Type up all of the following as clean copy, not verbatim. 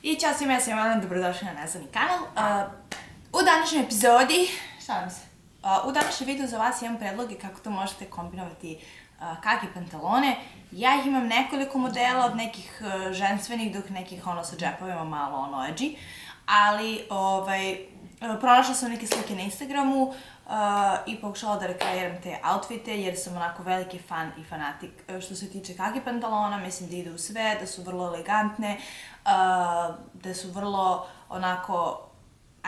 I ćao svima, ja sam Jelena, dobrodošli na nazvani kanal. U današnjoj epizodi, šalim se, u današnjem videu za vas imam predloge kako to možete kombinovati kaki pantalone. Ja ih imam nekoliko modela, od nekih ženstvenih dok nekih sa džepovima malo edgy, ali pronašla sam neke slike na Instagramu i pokušala da rekreiram te outfite jer sam onako veliki fan i fanatik što se tiče kaki pantalona. Mislim da idu u sve, da su vrlo elegantne, da su vrlo onako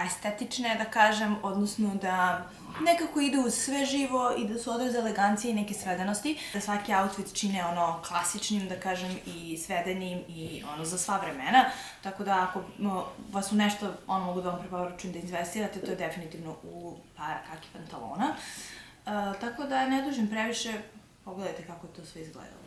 estetične, da kažem, odnosno da nekako idu uz sve živo i da su odraz elegancije i neke svedenosti. Da svaki outfit čine klasičnim, da kažem, i svedenim i za sva vremena. Tako da ako vas u nešto mogu da vam preporučujem da investirate, to je definitivno u par kaki pantalona. Tako da ne dužim previše, pogledajte kako to sve izgledalo.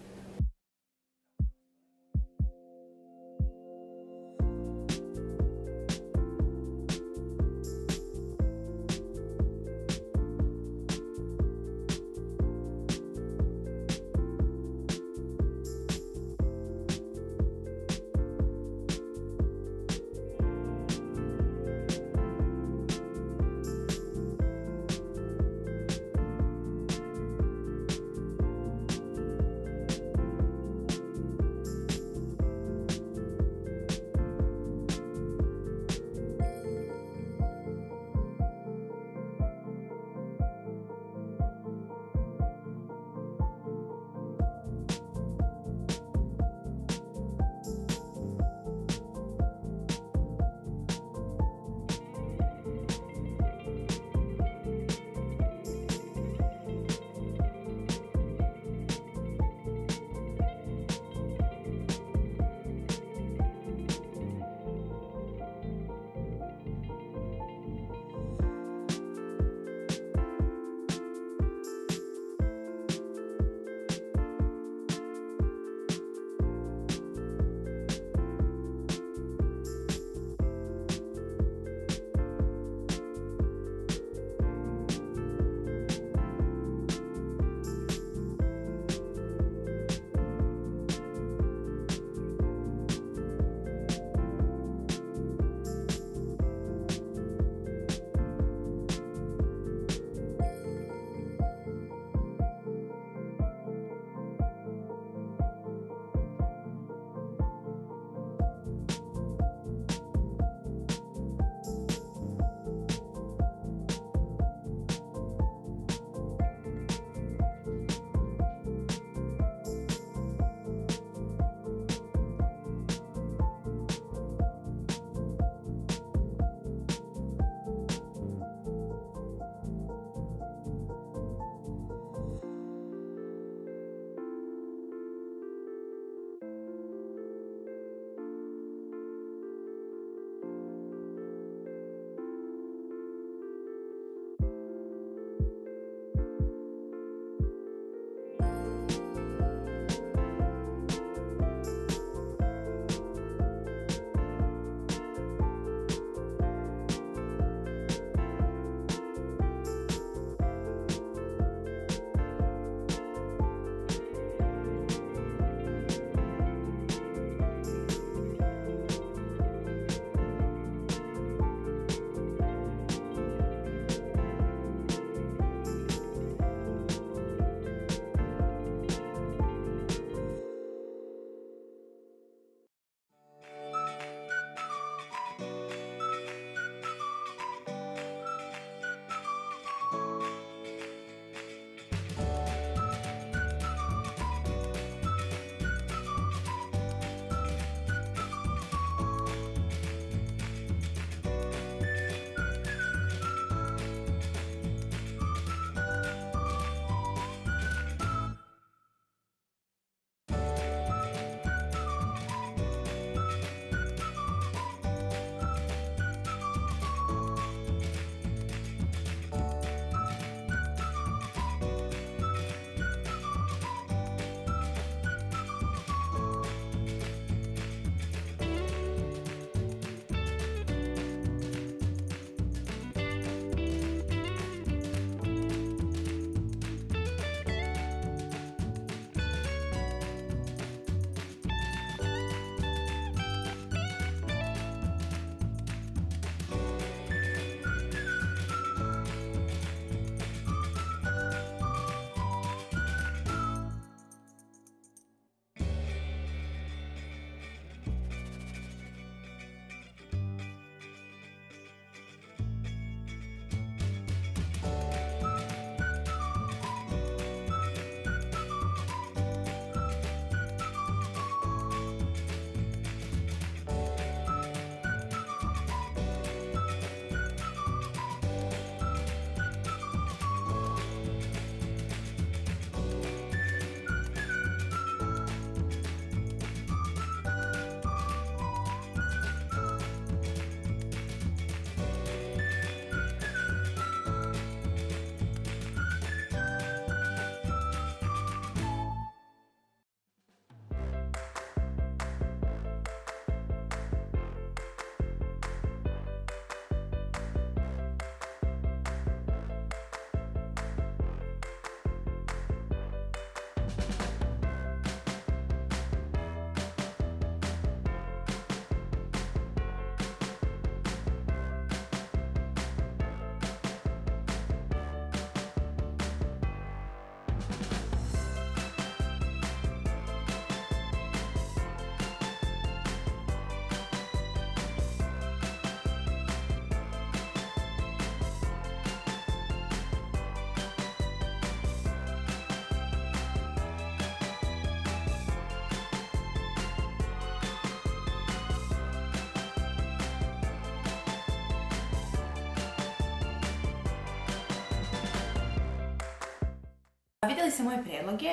Vidjeli ste moje predloge,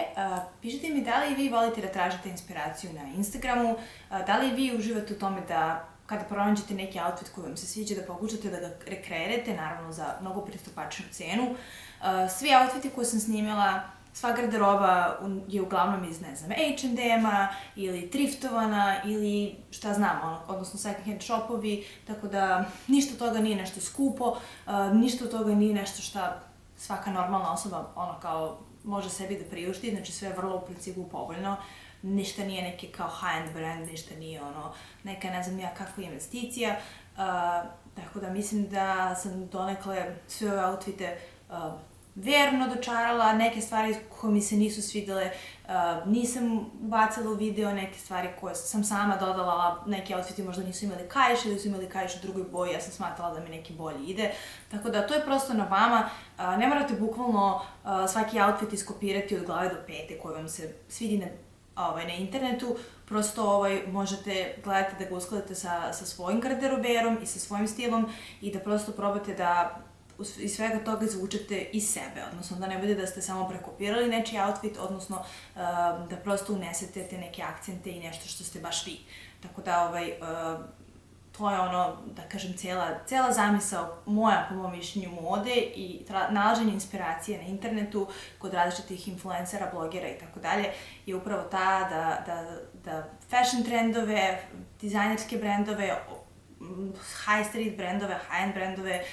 pišite mi da li vi volite da tražite inspiraciju na Instagramu, da li vi uživate u tome da kada pronađete neki outfit koji vam se sviđa da pokušate da ga rekreirate, naravno za mnogo pristupačnu cenu. Svi outfiti koje sam snimila, sva garderoba je uglavnom iz, ne znam, H&M-a ili thriftovana ili šta znam, odnosno second hand shopovi, tako da ništa od toga nije nešto skupo, ništa od toga nije nešto šta svaka normalna osoba kao može sebi da priušti, znači sve je vrlo u principu povoljno. Ništa nije neki kao high-end brand, ništa nije neka ne znam ja kakva investicija, tako da mislim da sam donekle sve ove outfite verno dočarala, neke stvari koje mi se nisu svidele nisam bacala u video, neke stvari koje sam sama dodala, neki outfiti možda nisu imali kaiš ili su imali kaiš u drugoj boji, ja sam smatrala da mi neki bolji ide, tako da to je prosto na vama, ne morate bukvalno svaki outfit iskopirati od glave do pete koji vam se svidi na internetu, prosto možete gledati da ga uskladite sa svojim garderoberom i sa svojim stilom i da prosto probate da iz svega toga izvučete iz sebe, odnosno da ne bude da ste samo prekopirali nečiji outfit, odnosno da prosto unesete te neke akcente i nešto što ste baš vi. Tako da to je da kažem, cela zamisao moja, po mom mišljenju, mode i nalaženje inspiracije na internetu kod različitih influencera, blogera i tako dalje je upravo ta da fashion trendove, dizajnerske brendove, high street brendove, high-end brendove,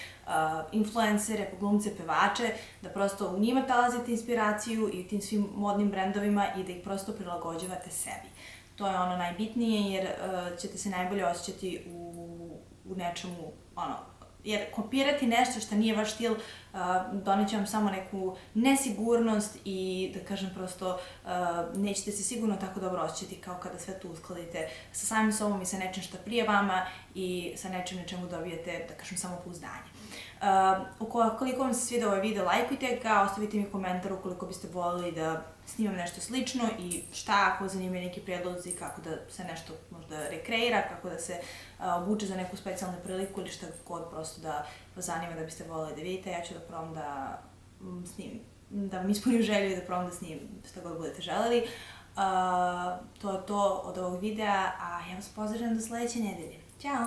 influencere, glumce, pevače, da prosto u njima talazite inspiraciju i tim svim modnim brendovima i da ih prosto prilagođavate sebi. To je najbitnije jer ćete se najbolje osjećati u nečemu, jer kopirati nešto što nije vaš stil doneće vam samo neku nesigurnost i da kažem prosto nećete se sigurno tako dobro osjećati kao kada sve to uskladite sa samim sobom i sa nečim što prije vama i sa nečim na čemu dobijete, da kažem, samopouzdanje. Ukoliko vam se sviđa ovaj video, lajkujte ga, ostavite mi komentar ukoliko biste voljeli da snimam nešto slično i šta ako zanimaju neki predlozi, kako da se nešto možda rekreira, kako da se obuče za neku specijalnu priliku ili šta god prosto da vas zanima da biste voljeli da vidite. Ja ću da probam da snimim, da vam ispunim želju i da probam da snimim šta god budete želeli. To je to od ovog videa, a ja vas pozdravljam do sledeće nedelje. Ćao!